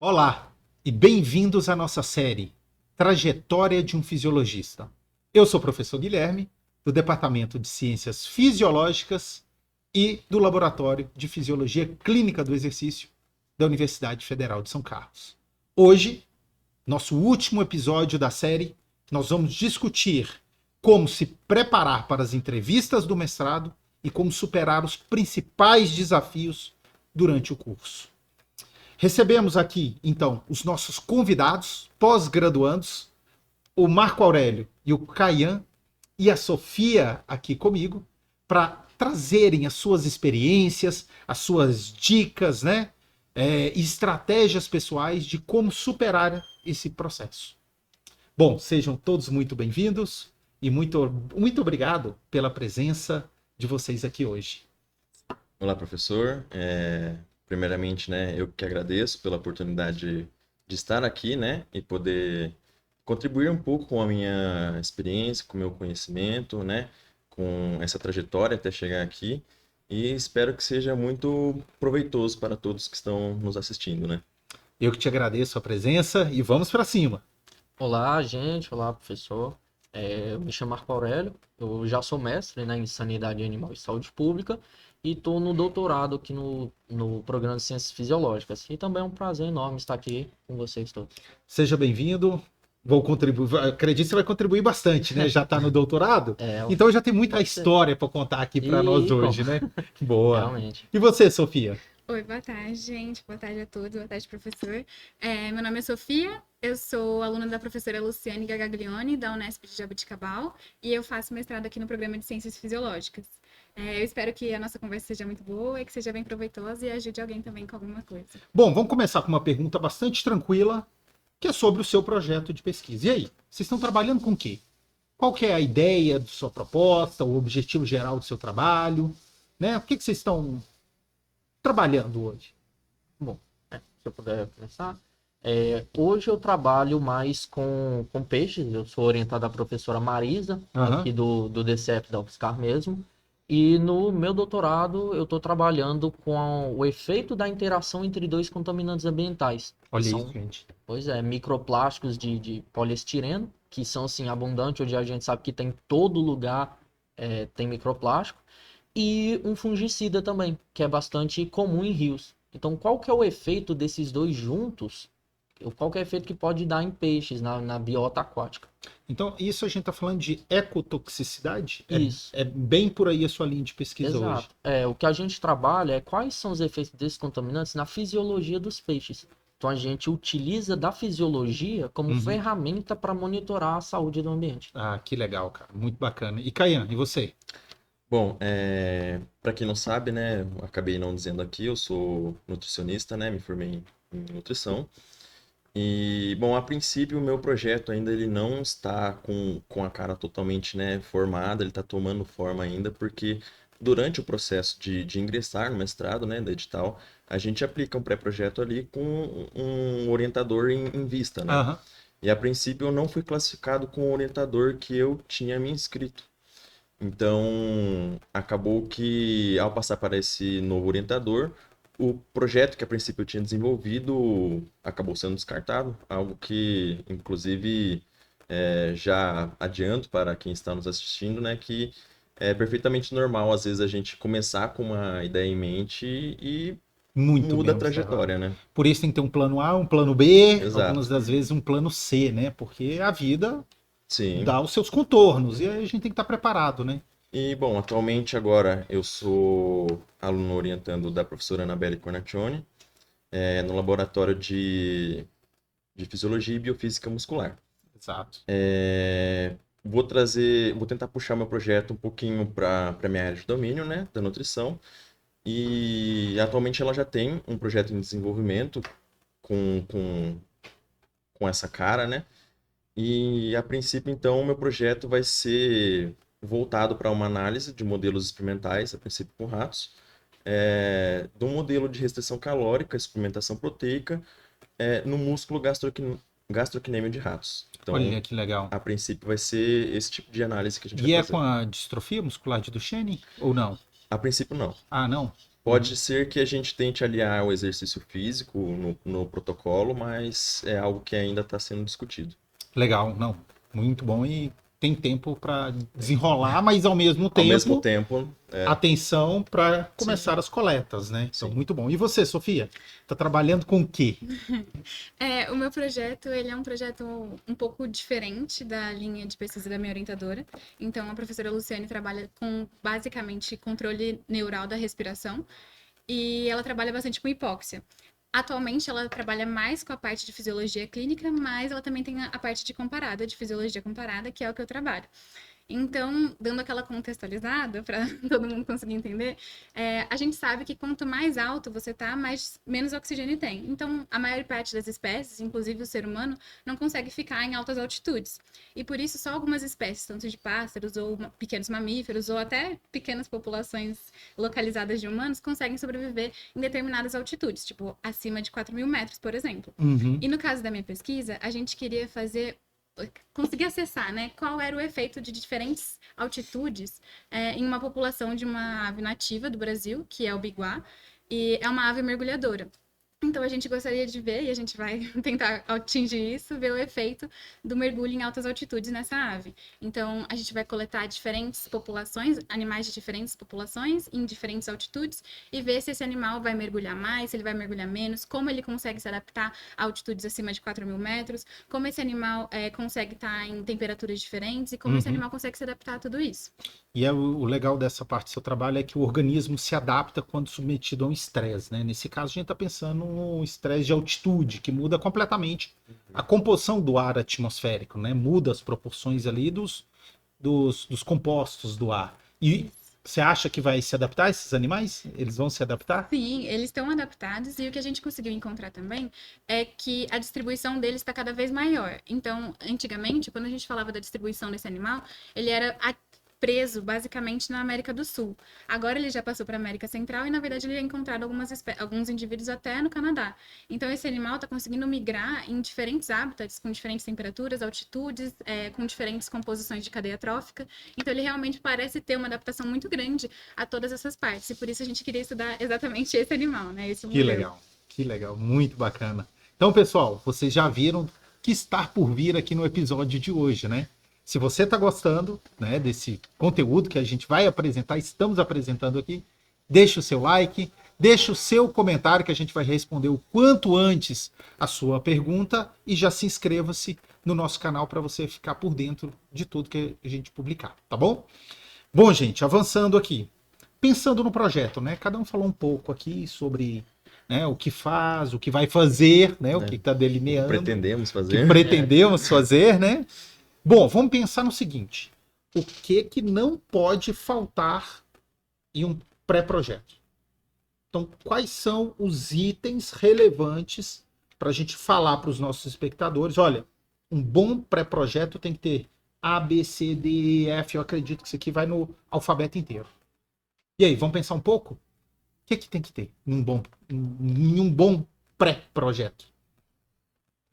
Olá e bem-vindos à nossa série Trajetória de um Fisiologista. Eu sou o professor Guilherme, do Departamento de Ciências Fisiológicas e do Laboratório de Fisiologia Clínica do Exercício da Universidade Federal de São Carlos. Hoje, nosso último episódio da série, nós vamos discutir como se preparar para as entrevistas do mestrado e como superar os principais desafios durante o curso. Recebemos aqui, então, os nossos convidados, pós-graduandos, o Marco Aurélio e o Caian, e a Sofia aqui comigo, para trazerem as suas experiências, as suas dicas, né? Estratégias pessoais de como superar esse processo. Bom, sejam todos muito bem-vindos e muito obrigado pela presença de vocês aqui hoje. Olá, professor. Primeiramente, né, eu que agradeço pela oportunidade de estar aqui, né, e poder contribuir um pouco com a minha experiência, com o meu conhecimento, né, com essa trajetória até chegar aqui, e espero que seja muito proveitoso para todos que estão nos assistindo, né. Eu que te agradeço a presença e vamos para cima. Olá, gente. Olá, professor. Eu me chamo Marco Aurélio, eu já sou mestre, né, em Sanidade Animal e Saúde Pública e estou no doutorado aqui no programa de Ciências Fisiológicas. E também é um prazer enorme estar aqui com vocês todos. Seja bem-vindo. Vou contribuir, acredito que você vai contribuir bastante, né? Já está no doutorado? Então já tem muita história para contar aqui para nós hoje, né? Boa. Realmente. E você, Sofia? Oi, boa tarde, gente. Boa tarde a todos. Boa tarde, professor. Meu nome é Sofia, eu sou aluna da professora Luciane Gagaglione, da Unesp de Jaboticabal, e eu faço mestrado aqui no programa de Ciências Fisiológicas. Eu espero que a nossa conversa seja muito boa e que seja bem proveitosa e ajude alguém também com alguma coisa. Bom, vamos começar com uma pergunta bastante tranquila, que é sobre o seu projeto de pesquisa. E aí, vocês estão trabalhando com o quê? Qual que é a ideia da sua proposta, o objetivo geral do seu trabalho? Né? O que vocês estão trabalhando hoje? Bom, se eu puder começar. Hoje eu trabalho mais com peixes, eu sou orientado à professora Marisa, aqui do DCF da UFSCar mesmo. E no meu doutorado eu estou trabalhando com o efeito da interação entre dois contaminantes ambientais. Olha isso, gente. Pois é, microplásticos de poliestireno, que são assim abundantes, hoje a gente sabe que tem em todo lugar, tem microplástico. E um fungicida também, que é bastante comum em rios. Então qual que é o efeito desses dois juntos? Qual que é o efeito que pode dar em peixes, na biota aquática? Então, isso a gente está falando de ecotoxicidade? Isso. É bem por aí a sua linha de pesquisa. Exato. Hoje. O que a gente trabalha é quais são os efeitos desses contaminantes na fisiologia dos peixes. Então, a gente utiliza da fisiologia como ferramenta para monitorar a saúde do ambiente. Ah, que legal, cara. Muito bacana. E Caian, e você? Bom, para quem não sabe, né, eu acabei não dizendo aqui, eu sou nutricionista, né, me formei em nutrição. E, bom, a princípio o meu projeto ainda ele não está com a cara totalmente, né, formada, ele está tomando forma ainda, porque durante o processo de ingressar no mestrado, né, da edital, a gente aplica um pré-projeto ali com um orientador em vista, né? E a princípio eu não fui classificado com o orientador que eu tinha me inscrito. Então, acabou que ao passar para esse novo orientador, o projeto que a princípio eu tinha desenvolvido acabou sendo descartado, algo que, inclusive, já adianto para quem está nos assistindo, né, que é perfeitamente normal, às vezes, a gente começar com uma ideia em mente e muda a trajetória, né? Por isso tem que ter um plano A, um plano B, Exato. Algumas das vezes um plano C, né? Porque a vida Sim. dá os seus contornos e aí a gente tem que estar preparado, né? E, bom, atualmente agora eu sou aluno orientando da professora Anabelle Cornacchione, no laboratório de Fisiologia e Biofísica Muscular. Exato. Vou tentar puxar meu projeto um pouquinho para a minha área de domínio, né, da nutrição. E atualmente ela já tem um projeto em desenvolvimento com essa cara, né? E a princípio, então, o meu projeto vai ser voltado para uma análise de modelos experimentais, a princípio com ratos, do modelo de restrição calórica, suplementação proteica, no músculo gastrocnêmio de ratos. Então, olha que legal. A princípio vai ser esse tipo de análise que a gente vai fazer. E é com a distrofia muscular de Duchenne ou não? A princípio não. Ah, não? Pode ser que a gente tente aliar o exercício físico no protocolo, mas é algo que ainda está sendo discutido. Legal, não. Muito bom e tem tempo para desenrolar, mas ao mesmo Ao mesmo tempo, tempo, atenção para começar as coletas, né? Então, Sim. muito bom. E você, Sofia? Tá trabalhando com o quê? O meu projeto, ele é um projeto um pouco diferente da linha de pesquisa da minha orientadora. Então, a professora Luciane trabalha com, basicamente, controle neural da respiração e ela trabalha bastante com hipóxia. Atualmente, ela trabalha mais com a parte de fisiologia clínica, mas ela também tem a parte de comparada, de fisiologia comparada, que é o que eu trabalho. Então, dando aquela contextualizada para todo mundo conseguir entender, a gente sabe que quanto mais alto você tá, menos oxigênio tem. Então, a maior parte das espécies, inclusive o ser humano, não consegue ficar em altas altitudes. E por isso, só algumas espécies, tanto de pássaros ou pequenos mamíferos, ou até pequenas populações localizadas de humanos, conseguem sobreviver em determinadas altitudes, tipo acima de 4.000 metros, por exemplo. Uhum. E no caso da minha pesquisa, a gente queria conseguir acessar, né, qual era o efeito de diferentes altitudes em uma população de uma ave nativa do Brasil, que é o biguá, e é uma ave mergulhadora. Então, a gente gostaria de ver, e a gente vai tentar atingir isso, ver o efeito do mergulho em altas altitudes nessa ave. Então, a gente vai coletar diferentes populações, animais de diferentes populações, em diferentes altitudes, e ver se esse animal vai mergulhar mais, se ele vai mergulhar menos, como ele consegue se adaptar a altitudes acima de 4.000 metros, como esse animal consegue estar em temperaturas diferentes, e como esse animal consegue se adaptar a tudo isso. E o legal dessa parte do seu trabalho é que o organismo se adapta quando submetido a um estresse, né? Nesse caso, a gente está pensando no estresse de altitude, que muda completamente a composição do ar atmosférico, né? Muda as proporções ali dos compostos do ar. E você acha que vai se adaptar esses animais? Eles vão se adaptar? Sim, eles estão adaptados e o que a gente conseguiu encontrar também é que a distribuição deles está cada vez maior. Então, antigamente, quando a gente falava da distribuição desse animal, ele era preso basicamente na América do Sul. Agora ele já passou para a América Central e, na verdade, ele é encontrado alguns indivíduos até no Canadá. Então, esse animal está conseguindo migrar em diferentes hábitats, com diferentes temperaturas, altitudes, com diferentes composições de cadeia trófica. Então, ele realmente parece ter uma adaptação muito grande a todas essas partes. E por isso a gente queria estudar exatamente esse animal, né? Esse modelo. Que legal, muito bacana. Então, pessoal, vocês já viram que está por vir aqui no episódio de hoje, né? Se você está gostando, né, desse conteúdo que a gente vai apresentar, estamos apresentando aqui, deixa o seu like, deixa o seu comentário que a gente vai responder o quanto antes a sua pergunta e já se inscreva-se no nosso canal para você ficar por dentro de tudo que a gente publicar, tá bom? Bom, gente, avançando aqui, pensando no projeto, né? Cada um falou um pouco aqui sobre, né, o que faz, o que vai fazer, né? O que está delineando. Pretendemos O fazer. que pretendemos fazer, né? Bom, vamos pensar no seguinte: o que não pode faltar em um pré-projeto? Então, quais são os itens relevantes para a gente falar para os nossos espectadores? Olha, um bom pré-projeto tem que ter A, B, C, D, E, F. Eu acredito que isso aqui vai no alfabeto inteiro. E aí, vamos pensar um pouco? O que tem que ter em um bom pré-projeto?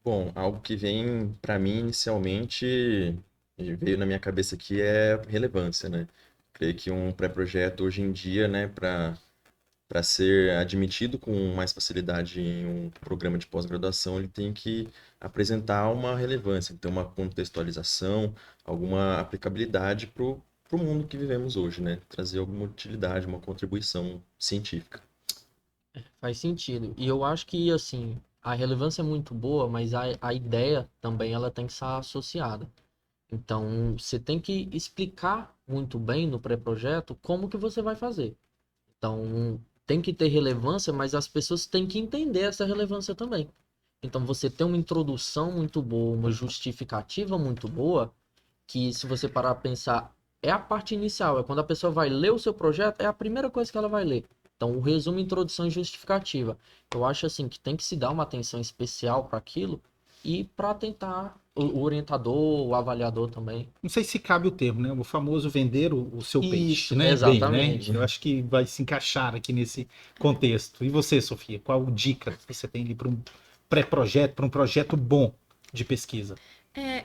Bom, algo que vem para mim inicialmente e veio na minha cabeça aqui é relevância, né? Creio que um pré-projeto hoje em dia, né, para ser admitido com mais facilidade em um programa de pós-graduação, ele tem que apresentar uma relevância, então uma contextualização, alguma aplicabilidade para o mundo que vivemos hoje, né? Trazer alguma utilidade, uma contribuição científica. Faz sentido. E eu acho que, assim, a relevância é muito boa, mas a ideia também ela tem que estar associada. Então, você tem que explicar muito bem no pré-projeto como que você vai fazer. Então, tem que ter relevância, mas as pessoas têm que entender essa relevância também. Então, você tem uma introdução muito boa, uma justificativa muito boa, que se você parar a pensar, é a parte inicial, é quando a pessoa vai ler o seu projeto, é a primeira coisa que ela vai ler. Então, o resumo, introdução e justificativa. Eu acho assim que tem que se dar uma atenção especial para aquilo e para tentar o orientador, o avaliador também. Não sei se cabe o termo, né? O famoso vender o seu peixe, Isso, né? exatamente. Bem, né? Eu acho que vai se encaixar aqui nesse contexto. E você, Sofia, qual dica que você tem ali para um pré-projeto, para um projeto bom de pesquisa?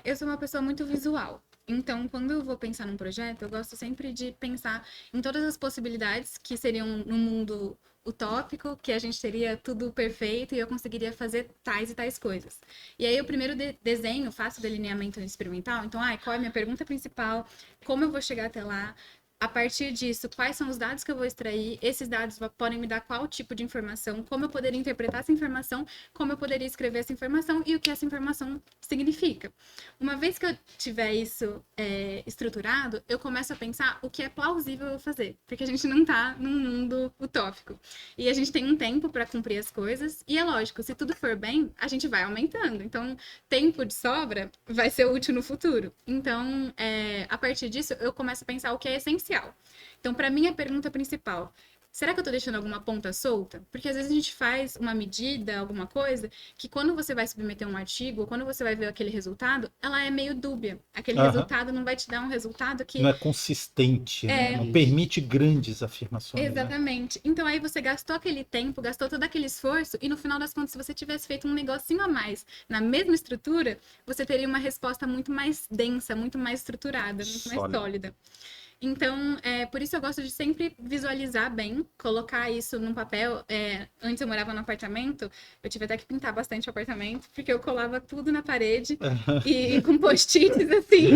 Eu sou uma pessoa muito visual. Então, quando eu vou pensar num projeto, eu gosto sempre de pensar em todas as possibilidades que seriam no mundo utópico, que a gente teria tudo perfeito e eu conseguiria fazer tais e tais coisas. E aí, o primeiro desenho, faço delineamento experimental. Então, qual é a minha pergunta principal? Como eu vou chegar até lá? A partir disso, quais são os dados que eu vou extrair? Esses dados podem me dar qual tipo de informação? Como eu poderia interpretar essa informação? Como eu poderia escrever essa informação? E o que essa informação significa? Uma vez que eu tiver isso estruturado, eu começo a pensar o que é plausível eu fazer. Porque a gente não está num mundo utópico. E a gente tem um tempo para cumprir as coisas. E é lógico, se tudo for bem, a gente vai aumentando. Então, tempo de sobra vai ser útil no futuro. Então, a partir disso, eu começo a pensar o que é essencial. Então, para mim, a pergunta principal, será que eu estou deixando alguma ponta solta? Porque às vezes a gente faz uma medida, alguma coisa, que quando você vai submeter um artigo, ou quando você vai ver aquele resultado, ela é meio dúbia. Aquele resultado não vai te dar um resultado que... Não é consistente, né? Não permite grandes afirmações. Exatamente. Né? Então aí você gastou aquele tempo, gastou todo aquele esforço, e no final das contas, se você tivesse feito um negocinho a mais na mesma estrutura, você teria uma resposta muito mais densa, muito mais estruturada, muito mais sólida. Então, por isso eu gosto de sempre visualizar bem, colocar isso num papel. Antes eu morava num apartamento, eu tive até que pintar bastante o apartamento, porque eu colava tudo na parede e com post-its assim.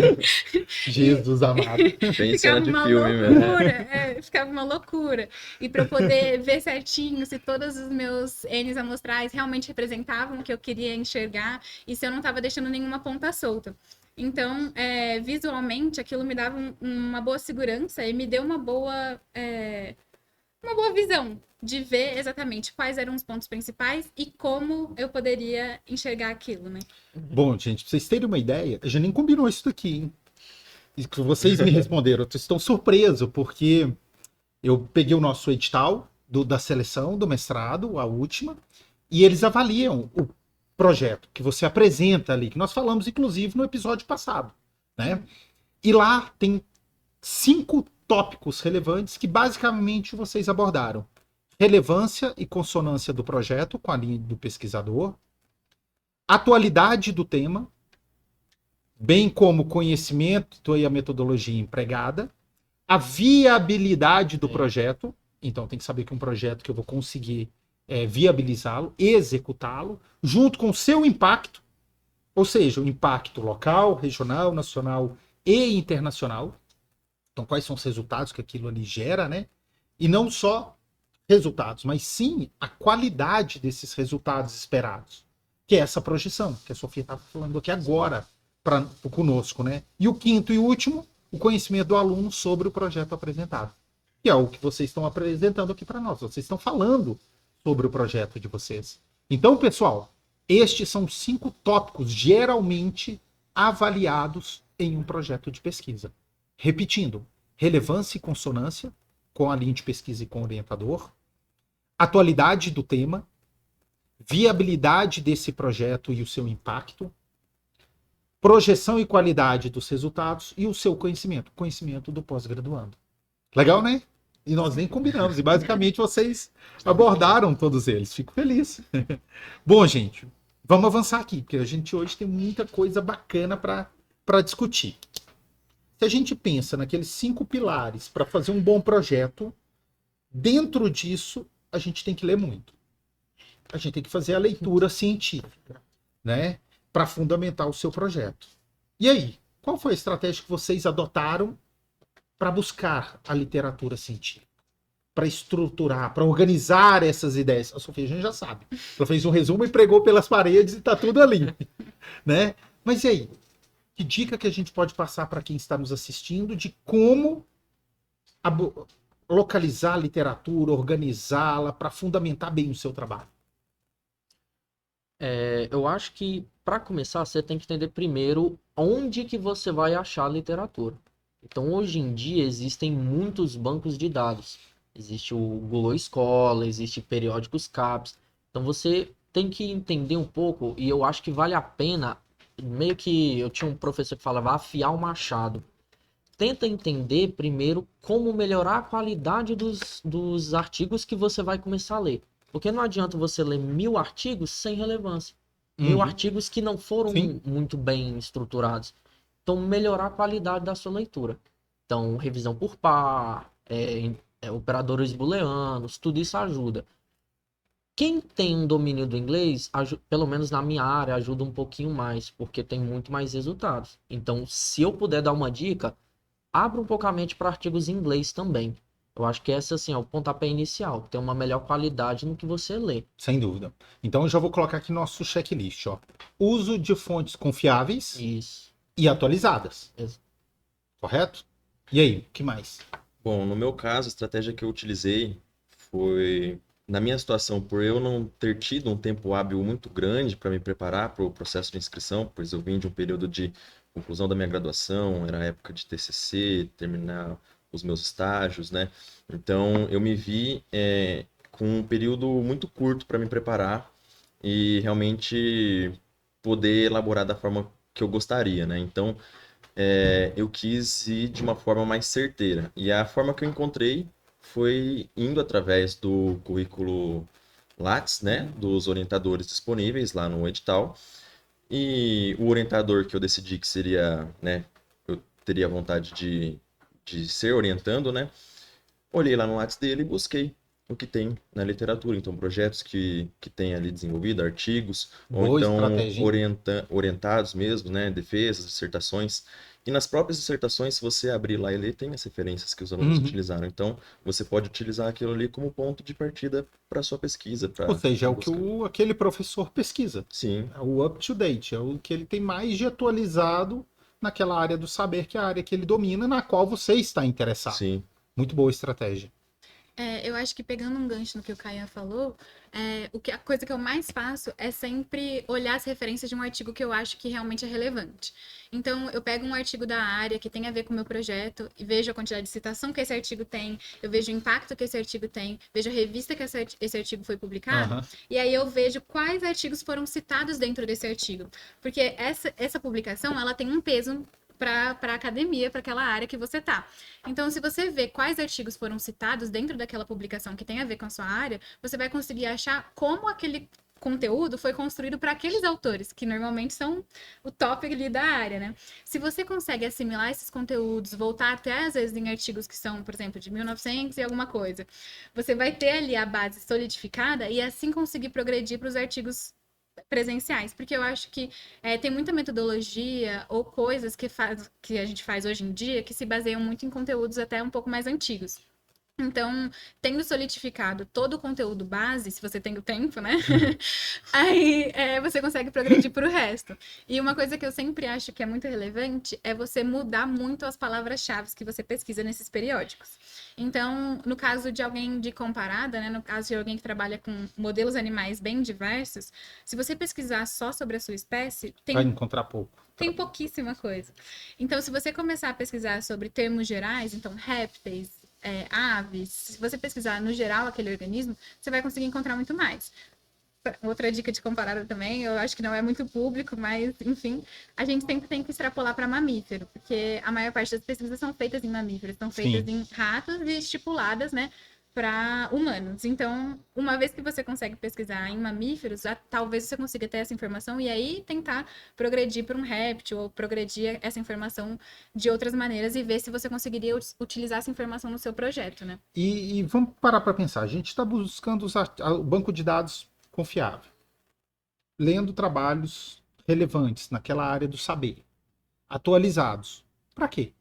Jesus amado. Bem cena de filme, mesmo. Ficava uma loucura. E para eu poder ver certinho se todos os meus N's amostrais realmente representavam o que eu queria enxergar e se eu não estava deixando nenhuma ponta solta. Então, visualmente, aquilo me dava uma boa segurança e me deu uma boa visão de ver exatamente quais eram os pontos principais e como eu poderia enxergar aquilo, né? Bom, gente, pra vocês terem uma ideia, a gente nem combinou isso daqui, hein? E que vocês me responderam, vocês estão surpresos, porque eu peguei o nosso edital da seleção, do mestrado, a última, e eles avaliam o projeto que você apresenta ali, que nós falamos, inclusive, no episódio passado, né? E lá tem 5 tópicos relevantes que basicamente vocês abordaram. Relevância e consonância do projeto com a linha do pesquisador, atualidade do tema, bem como conhecimento e a metodologia empregada, a viabilidade do projeto, então tem que saber que um projeto que eu vou conseguir viabilizá-lo, executá-lo, junto com o seu impacto, ou seja, o impacto local, regional, nacional e internacional. Então, quais são os resultados que aquilo ali gera, né? E não só resultados, mas sim a qualidade desses resultados esperados, que é essa projeção, que a Sofia estava falando aqui agora conosco, né? E o quinto e último, o conhecimento do aluno sobre o projeto apresentado, que é o que vocês estão apresentando aqui para nós. Vocês estão falando sobre o projeto de vocês. Então, pessoal, estes são 5 tópicos geralmente avaliados em um projeto de pesquisa. Repetindo, relevância e consonância com a linha de pesquisa e com o orientador, atualidade do tema, viabilidade desse projeto e o seu impacto, projeção e qualidade dos resultados e o seu conhecimento do pós-graduando. Legal, né? E nós nem combinamos. E basicamente vocês abordaram todos eles. Fico feliz. Bom, gente, vamos avançar aqui, porque a gente hoje tem muita coisa bacana para discutir. Se a gente pensa naqueles 5 pilares para fazer um bom projeto, dentro disso a gente tem que ler muito. A gente tem que fazer a leitura científica, né? Para fundamentar o seu projeto. E aí, qual foi a estratégia que vocês adotaram para buscar a literatura científica, para estruturar, para organizar essas ideias? A Sofia, a gente já sabe. Ela fez um resumo e pregou pelas paredes e está tudo ali, né? Mas e aí? Que dica que a gente pode passar para quem está nos assistindo de como localizar a literatura, organizá-la para fundamentar bem o seu trabalho? Eu acho que, para começar, você tem que entender primeiro onde que você vai achar a literatura. Então, hoje em dia, existem muitos bancos de dados. Existe o Google Scholar, existe periódicos CAPES. Então, você tem que entender um pouco, e eu acho que vale a pena, meio que eu tinha um professor que falava afiar o machado. Tenta entender primeiro como melhorar a qualidade dos artigos que você vai começar a ler. Porque não adianta você ler 1000 artigos sem relevância. 1000 artigos que não foram muito bem estruturados. Então, melhorar a qualidade da sua leitura. Então, revisão por par, operadores booleanos, tudo isso ajuda. Quem tem um domínio do inglês, pelo menos na minha área, ajuda um pouquinho mais, porque tem muito mais resultados. Então, se eu puder dar uma dica, abra um pouco a mente para artigos em inglês também. Eu acho que esse, assim, é o pontapé inicial, ter uma melhor qualidade no que você lê. Sem dúvida. Então eu já vou colocar aqui nosso checklist, ó. Uso de fontes confiáveis Isso. e atualizadas. Ex- Correto? E aí, o que mais? Bom, no meu caso, a estratégia que eu utilizei foi, na minha situação, por eu não ter tido um tempo hábil muito grande para me preparar para o processo de inscrição, pois eu vim de um período de conclusão da minha graduação, era a época de TCC, terminar os meus estágios, né? Então, eu me vi com um período muito curto para me preparar e realmente poder elaborar da forma que eu gostaria, né? Então, eu quis ir de uma forma mais certeira. E a forma que eu encontrei foi indo através do currículo Lattes, né? Dos orientadores disponíveis lá no edital. E o orientador que eu decidi que seria, né? Eu teria vontade de ser orientando, né? Olhei lá no Lattes dele e busquei o que tem na literatura. Então, projetos que tem ali desenvolvido, artigos, ou Boa então estratégia, hein? orientados mesmo, né? Defesas, dissertações. E nas próprias dissertações, se você abrir lá e ler, tem as referências que os alunos Uhum. utilizaram. Então, você pode utilizar aquilo ali como ponto de partida para sua pesquisa. Ou seja, é o que buscar. aquele professor pesquisa. Sim, É o up to date, é o que ele tem mais de atualizado naquela área do saber, que é a área que ele domina, na qual você está interessado. sim. Muito boa estratégia. Eu acho que pegando um gancho no que o Caian falou, a coisa que eu mais faço é sempre olhar as referências de um artigo que eu acho que realmente é relevante. Então, eu pego um artigo da área que tem a ver com o meu projeto e vejo a quantidade de citação que esse artigo tem, eu vejo o impacto que esse artigo tem, vejo a revista que esse artigo foi publicado, Aham. e aí eu vejo quais artigos foram citados dentro desse artigo. Porque essa publicação, ela tem um peso para a academia, para aquela área que você tá. Então, se você vê quais artigos foram citados dentro daquela publicação que tem a ver com a sua área, você vai conseguir achar como aquele conteúdo foi construído para aqueles autores, que normalmente são o top ali da área, né? Se você consegue assimilar esses conteúdos, voltar até às vezes em artigos que são, por exemplo, de 1900 e alguma coisa, você vai ter ali a base solidificada e assim conseguir progredir para os artigos presenciais, porque eu acho que tem muita metodologia ou coisas que a gente faz hoje em dia que se baseiam muito em conteúdos até um pouco mais antigos. Então, tendo solidificado todo o conteúdo base, se você tem o tempo, né? Aí você consegue progredir para o resto. E uma coisa que eu sempre acho que é muito relevante é você mudar muito as palavras-chave que você pesquisa nesses periódicos. Então, no caso de alguém de comparada, né? No caso de alguém que trabalha com modelos animais bem diversos, se você pesquisar só sobre a sua espécie, Vai encontrar pouco. tem pouquíssima coisa. Então, se você começar a pesquisar sobre termos gerais, então répteis, aves, se você pesquisar no geral aquele organismo, você vai conseguir encontrar muito mais. Outra dica de comparada também, eu acho que não é muito público, mas, enfim, a gente sempre tem que extrapolar para mamífero, porque a maior parte das pesquisas são feitas em mamíferos, são feitas em ratos e estipuladas, né, para humanos. Então, uma vez que você consegue pesquisar em mamíferos, talvez você consiga ter essa informação e aí tentar progredir para um réptil ou progredir essa informação de outras maneiras e ver se você conseguiria utilizar essa informação no seu projeto, né? E vamos parar para pensar. A gente está buscando o banco de dados confiável, lendo trabalhos relevantes naquela área do saber, atualizados. Para quê?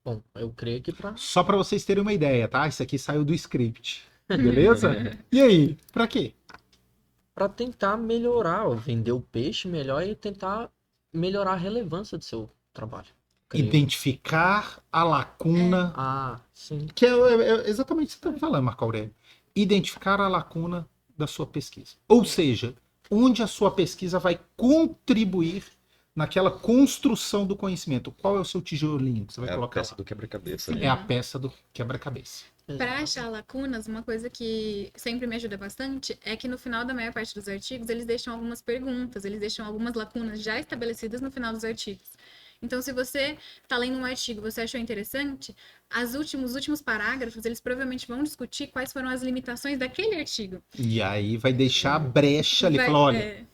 Bom, eu creio que para Só para vocês terem uma ideia, tá? Isso aqui saiu do script. Beleza? E aí, para quê? tentar melhorar, ó, vender o peixe melhor e tentar melhorar a relevância do seu trabalho. Creio. Identificar a lacuna. Ah, sim. Que é exatamente o que você está falando, Marco Aurélio. Identificar a lacuna da sua pesquisa. Ou seja, onde a sua pesquisa vai contribuir naquela construção do conhecimento. Qual é o seu tijolinho que você vai É a colocar peça lá? do quebra-cabeça. É a peça do quebra-cabeça. Para achar lacunas, uma coisa que sempre me ajuda bastante é que no final da maior parte dos artigos eles deixam algumas perguntas, eles deixam algumas lacunas já estabelecidas no final dos artigos. Então, se você está lendo um artigo, você achou interessante, os últimos parágrafos, eles provavelmente vão discutir quais foram as limitações daquele artigo. E aí vai deixar a brecha ali. Vai- Falar, olha,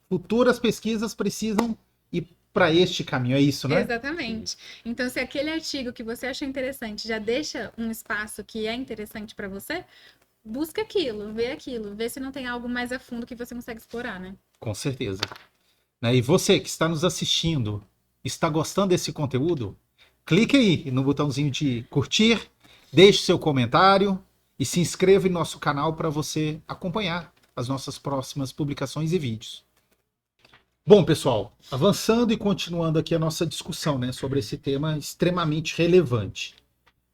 futuras pesquisas precisam ir para este caminho, é isso, né? Exatamente. Então, se aquele artigo que você achou interessante já deixa um espaço que é interessante para você, busca aquilo, vê se não tem algo mais a fundo que você consegue explorar, né? Com certeza. Né? E você que está nos assistindo, está gostando desse conteúdo? Clique aí no botãozinho de curtir, deixe seu comentário e se inscreva em nosso canal para você acompanhar as nossas próximas publicações e vídeos. Bom, pessoal, avançando e continuando aqui a nossa discussão, né, sobre esse tema extremamente relevante.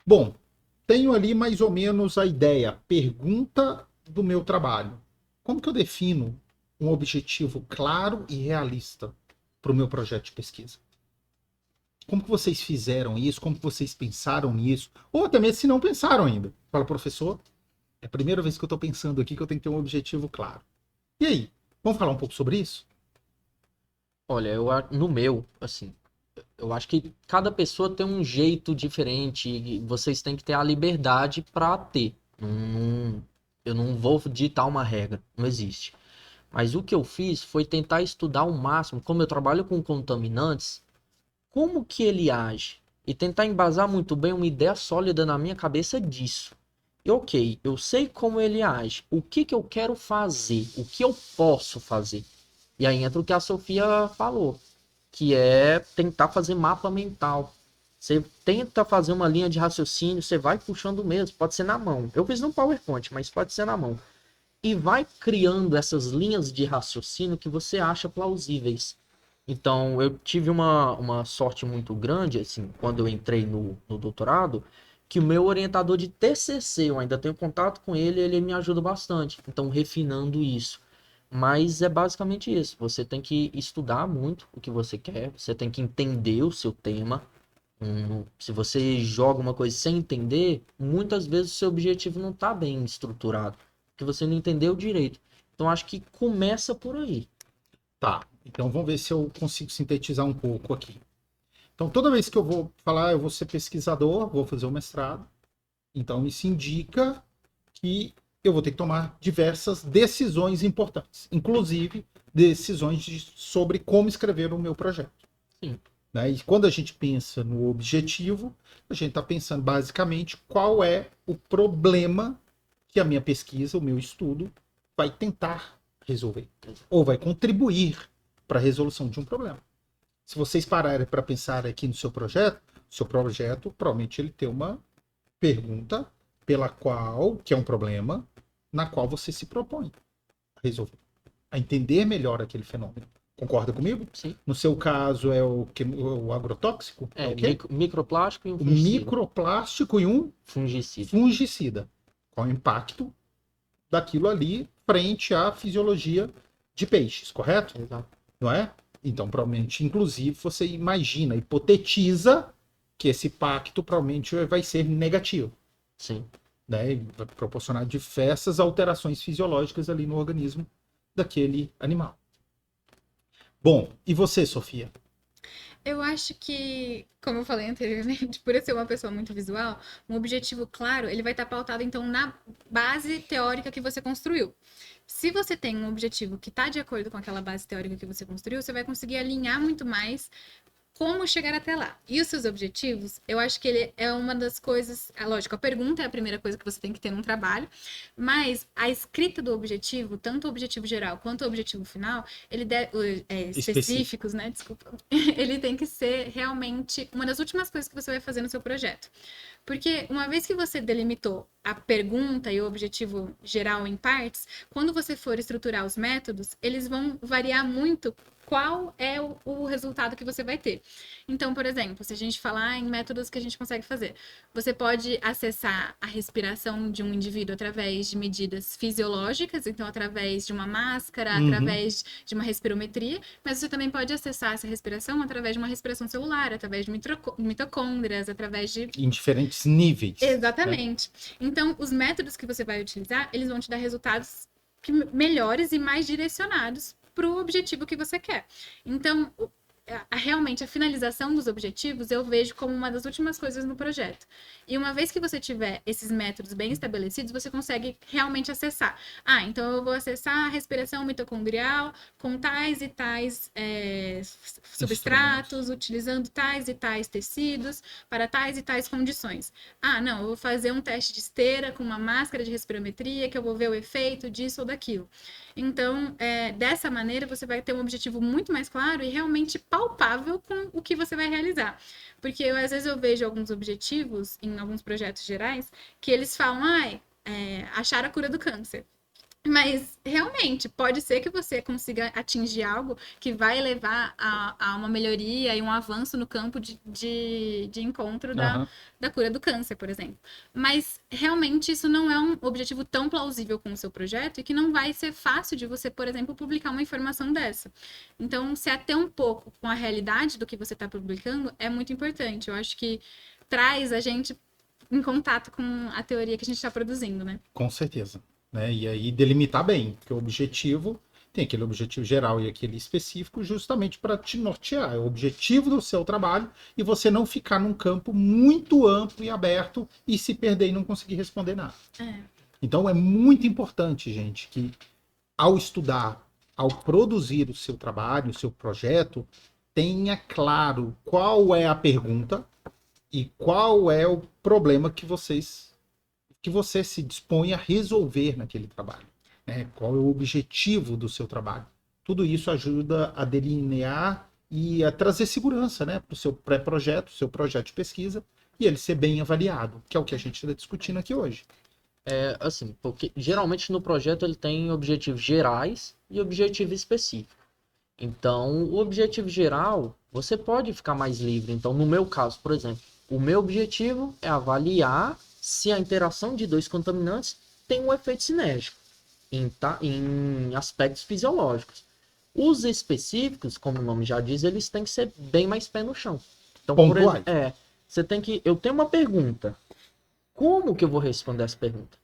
Bom, tenho ali mais ou menos a ideia, pergunta do meu trabalho. Como que eu defino um objetivo claro e realista para o meu projeto de pesquisa? Como que vocês fizeram isso? Como que vocês pensaram nisso? Ou até mesmo se não pensaram ainda. Fala, professor, é a primeira vez que eu estou pensando aqui que eu tenho que ter um objetivo claro. E aí, vamos falar um pouco sobre isso? Olha, no meu, assim, eu acho que cada pessoa tem um jeito diferente e vocês têm que ter a liberdade para ter. Eu não vou ditar uma regra, não existe. Mas o que eu fiz foi tentar estudar ao máximo, como eu trabalho com contaminantes, como que ele age e tentar embasar muito bem uma ideia sólida na minha cabeça disso. E ok, eu sei como ele age, o que que eu quero fazer, o que eu posso fazer. E aí entra o que a Sofia falou, que é tentar fazer mapa mental. Você tenta fazer uma linha de raciocínio, você vai puxando mesmo, pode ser na mão. Eu fiz no PowerPoint, mas pode ser na mão. E vai criando essas linhas de raciocínio que você acha plausíveis. Então, eu tive uma sorte muito grande, assim, quando eu entrei no doutorado, que o meu orientador de TCC, eu ainda tenho contato com ele, ele me ajuda bastante. Então, refinando isso. Mas é basicamente isso. Você tem que estudar muito o que você quer, você tem que entender o seu tema. Se você joga uma coisa sem entender, muitas vezes o seu objetivo não está bem estruturado, porque você não entendeu direito. Então, acho que começa por aí. Tá, então vamos ver se eu consigo sintetizar um pouco aqui. Então, toda vez que eu vou falar, eu vou ser pesquisador, vou fazer o mestrado. Então, isso indica que eu vou ter que tomar diversas decisões importantes, inclusive decisões sobre como escrever o meu projeto. Sim. Né? E quando a gente pensa no objetivo, a gente está pensando basicamente qual é o problema que a minha pesquisa, o meu estudo, vai tentar resolver, ou vai contribuir para a resolução de um problema. Se vocês pararem para pensar aqui no seu projeto provavelmente ele tem uma pergunta pela qual, que é um problema, na qual você se propõe a resolver, a entender melhor aquele fenômeno. Concorda comigo? Sim. No seu caso é o agrotóxico? É, o quê? microplástico e um O fungicida. microplástico e um Fungicida. Qual é o impacto daquilo ali frente à fisiologia de peixes, correto? Exato. Não é? Então, provavelmente, inclusive, você imagina, hipotetiza que esse impacto provavelmente vai ser negativo. Sim. Né? E vai proporcionar diversas alterações fisiológicas ali no organismo daquele animal. Bom, e você, Sofia? Eu acho que, como eu falei anteriormente, por eu ser uma pessoa muito visual, um objetivo claro, ele vai estar pautado, então, na base teórica que você construiu. Se você tem um objetivo que está de acordo com aquela base teórica que você construiu, você vai conseguir alinhar muito mais como chegar até lá. E os seus objetivos, eu acho que ele é uma das coisas... Lógico, a pergunta é a primeira coisa que você tem que ter num trabalho, mas a escrita do objetivo, tanto o objetivo geral quanto o objetivo final, ele específicos, né? Desculpa. Ele tem que ser realmente uma das últimas coisas que você vai fazer no seu projeto. Porque uma vez que você delimitou a pergunta e o objetivo geral em partes, quando você for estruturar os métodos, eles vão variar muito qual é o resultado que você vai ter. Então, por exemplo, se a gente falar em métodos que a gente consegue fazer, você pode acessar a respiração de um indivíduo através de medidas fisiológicas, então através de uma máscara, através de uma respirometria, mas você também pode acessar essa respiração através de uma respiração celular, através de mitocôndrias, através de... Em diferentes níveis. Exatamente. Né? Então, os métodos que você vai utilizar, eles vão te dar resultados melhores e mais direcionados para o objetivo que você quer. Então, realmente a finalização dos objetivos eu vejo como uma das últimas coisas no projeto. E uma vez que você tiver esses métodos bem estabelecidos, você consegue realmente acessar. Então eu vou acessar a respiração mitocondrial com tais e tais substratos, utilizando tais e tais tecidos para tais e tais condições. Não, eu vou fazer um teste de esteira com uma máscara de respirometria que eu vou ver o efeito disso ou daquilo. Então, dessa maneira, você vai ter um objetivo muito mais claro e realmente palpável com o que você vai realizar. Porque às vezes eu vejo alguns objetivos em alguns projetos gerais que eles falam, achar a cura do câncer. Mas, realmente, pode ser que você consiga atingir algo que vai levar a uma melhoria e um avanço no campo de encontro da cura do câncer, por exemplo. Mas, realmente, isso não é um objetivo tão plausível com o seu projeto e que não vai ser fácil de você, por exemplo, publicar uma informação dessa. Então, se ater um pouco com a realidade do que você está publicando é muito importante. Eu acho que traz a gente em contato com a teoria que a gente está produzindo, né? Com certeza. Né? E aí delimitar bem, porque o objetivo tem aquele objetivo geral e aquele específico justamente para te nortear. É o objetivo do seu trabalho e você não ficar num campo muito amplo e aberto e se perder e não conseguir responder nada. Então é muito importante, gente, que ao estudar, ao produzir o seu trabalho, o seu projeto, tenha claro qual é a pergunta e qual é o problema que você se dispõe a resolver naquele trabalho. Né? Qual é o objetivo do seu trabalho. Tudo isso ajuda a delinear e a trazer segurança, né, para o seu pré-projeto, seu projeto de pesquisa, e ele ser bem avaliado, que é o que a gente está discutindo aqui hoje. Assim, porque geralmente no projeto ele tem objetivos gerais e objetivo específico. Então, o objetivo geral, você pode ficar mais livre. Então, no meu caso, por exemplo, o meu objetivo é avaliar se a interação de dois contaminantes tem um efeito sinérgico em aspectos fisiológicos. Os específicos, como o nome já diz, eles têm que ser bem mais pé no chão. Então, pontuais. eu tenho uma pergunta. Como que eu vou responder essa pergunta?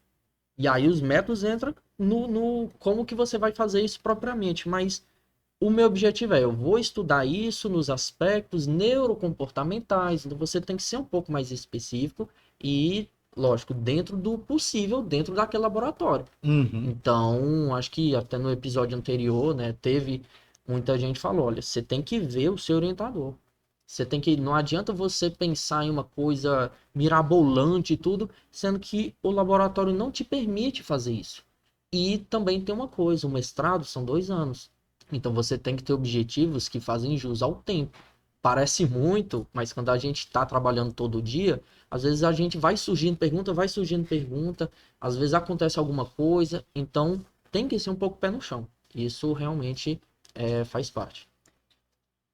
E aí os métodos entram no como que você vai fazer isso propriamente, mas o meu objetivo eu vou estudar isso nos aspectos neurocomportamentais, então você tem que ser um pouco mais específico e, lógico, dentro do possível, dentro daquele laboratório. Então, acho que até no episódio anterior, né, teve muita gente que falou, olha, você tem que ver o seu orientador. Não adianta você pensar em uma coisa mirabolante e tudo, sendo que o laboratório não te permite fazer isso. E também tem uma coisa, o mestrado são 2 anos. Então você tem que ter objetivos que fazem jus ao tempo. Parece muito, mas quando a gente está trabalhando todo dia, às vezes a gente vai surgindo pergunta, às vezes acontece alguma coisa, então tem que ser um pouco pé no chão. Isso realmente faz parte.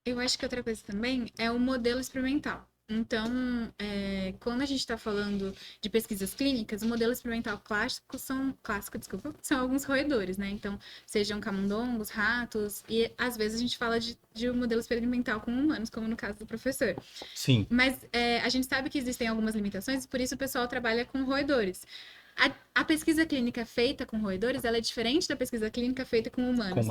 Eu acho que outra coisa também é o modelo experimental. Então, quando a gente está falando de pesquisas clínicas, o modelo experimental clássico são alguns roedores, né? Então, sejam camundongos, ratos, e às vezes a gente fala de um modelo experimental com humanos, como no caso do professor. Sim. Mas a gente sabe que existem algumas limitações, e por isso o pessoal trabalha com roedores. A pesquisa clínica feita com roedores, ela é diferente da pesquisa clínica feita com humanos.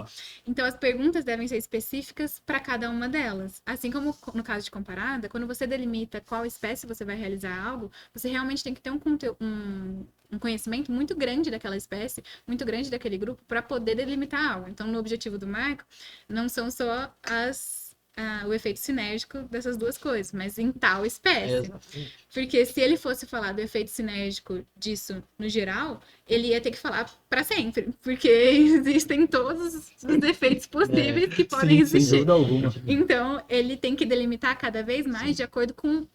Então, as perguntas devem ser específicas para cada uma delas. Assim como no caso de comparada, quando você delimita qual espécie você vai realizar algo, você realmente tem que ter um conhecimento muito grande daquela espécie, muito grande daquele grupo, para poder delimitar algo. Então, no objetivo do Marco, não são só o efeito sinérgico dessas duas coisas, mas em tal espécie. Porque se ele fosse falar do efeito sinérgico disso no geral, ele ia ter que falar para sempre, porque existem todos os defeitos possíveis que podem existir. Sem dúvida alguma. Então, ele tem que delimitar cada vez mais de acordo com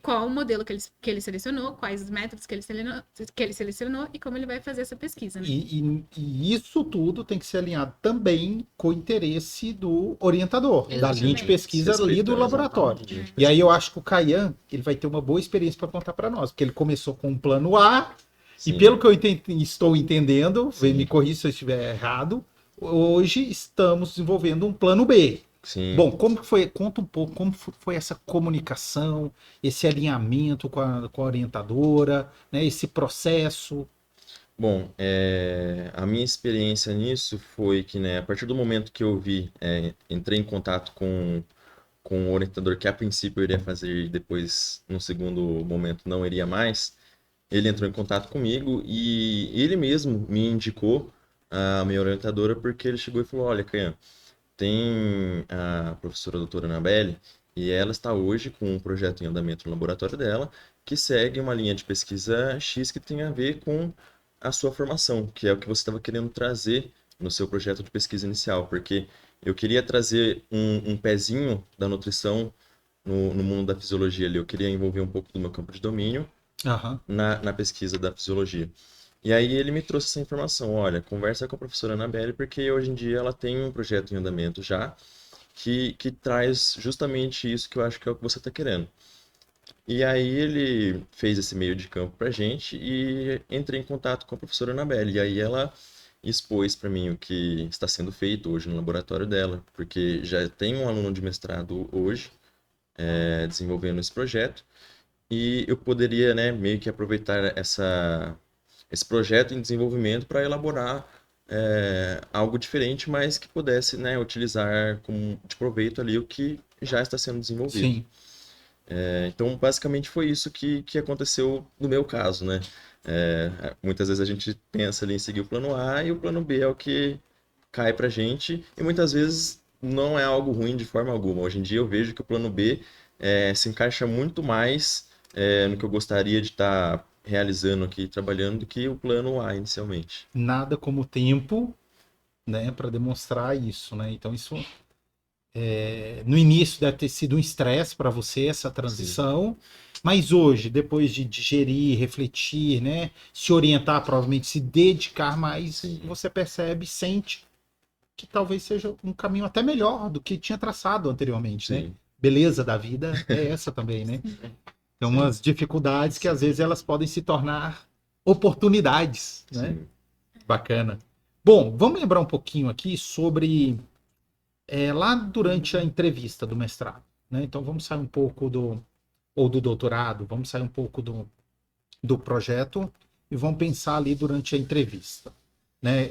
qual o modelo que ele selecionou, quais os métodos que ele selecionou e como ele vai fazer essa pesquisa. Né? E isso tudo tem que ser alinhado também com o interesse do orientador, da linha de pesquisa ali do laboratório. E aí eu acho que o Caian, ele vai ter uma boa experiência para contar para nós, porque ele começou com um plano A, e pelo que eu estou entendendo, me corrija se eu estiver errado, hoje estamos desenvolvendo um plano B. Sim. Bom, conta um pouco como foi essa comunicação, esse alinhamento com a orientadora, né, esse processo. Bom, a minha experiência nisso foi que, né, a partir do momento que eu entrei em contato com com o orientador que a princípio eu iria fazer e depois, num segundo momento, não iria mais, ele entrou em contato comigo e ele mesmo me indicou a minha orientadora porque ele chegou e falou, olha, Caian, tem a professora doutora Anabelle e ela está hoje com um projeto em andamento no laboratório dela que segue uma linha de pesquisa X que tem a ver com a sua formação, que é o que você estava querendo trazer no seu projeto de pesquisa inicial, porque eu queria trazer um pezinho da nutrição no mundo da fisiologia ali, eu queria envolver um pouco do meu campo de domínio Aham. na pesquisa da fisiologia. E aí ele me trouxe essa informação, olha, conversa com a professora Anabelle, porque hoje em dia ela tem um projeto em andamento já, que traz justamente isso que eu acho que é o que você está querendo. E aí ele fez esse meio de campo pra gente e entrei em contato com a professora Anabelle. E aí ela expôs para mim o que está sendo feito hoje no laboratório dela, porque já tem um aluno de mestrado hoje desenvolvendo esse projeto e eu poderia, né, meio que aproveitar esse projeto em desenvolvimento para elaborar algo diferente, mas que pudesse, né, utilizar como de proveito ali o que já está sendo desenvolvido. Sim. Então, basicamente foi isso que aconteceu no meu caso, né? Muitas vezes a gente pensa ali em seguir o plano A e o plano B é o que cai pra gente e muitas vezes não é algo ruim de forma alguma. Hoje em dia eu vejo que o plano B se encaixa muito mais no que eu gostaria de estar realizando aqui, trabalhando, do que o plano A inicialmente. Nada como tempo, né, para demonstrar isso, né? Então isso no início deve ter sido um estresse para você essa transição, mas hoje, depois de digerir, refletir, né, se orientar, provavelmente se dedicar mais, você percebe, sente que talvez seja um caminho até melhor do que tinha traçado anteriormente, né? Sim. Beleza da vida é essa também, né? Então, umas dificuldades que às vezes elas podem se tornar oportunidades, né? Sim. Bacana. Bom, vamos lembrar um pouquinho aqui sobre lá durante a entrevista do mestrado, né? Então vamos sair um pouco ou do doutorado, vamos sair um pouco do projeto e vamos pensar ali durante a entrevista, né?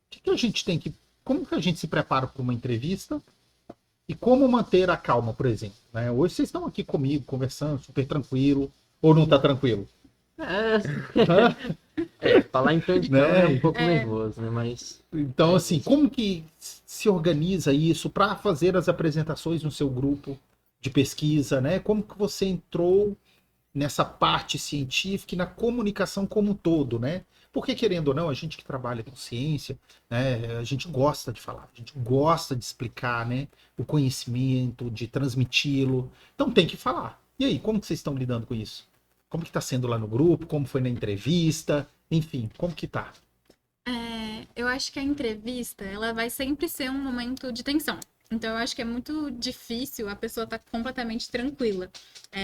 Que a gente tem como que a gente se prepara para uma entrevista e como manter a calma, por exemplo, né? Hoje vocês estão aqui comigo conversando super tranquilo ou não está tranquilo? Falar em frente de Né? câmera é um pouco nervoso, né? Mas Então, assim, como que se organiza isso para fazer as apresentações no seu grupo de pesquisa, né? Como que você entrou nessa parte científica e na comunicação como um todo, né? Porque, querendo ou não, a gente que trabalha com ciência, né, a gente gosta de falar, a gente gosta de explicar, né, o conhecimento, de transmiti-lo. Então tem que falar. E aí, como que vocês estão lidando com isso? Como que está sendo lá no grupo? Como foi na entrevista? Enfim, como que tá? Eu acho que a entrevista, ela vai sempre ser um momento de tensão. Então, eu acho que é muito difícil a pessoa estar completamente tranquila.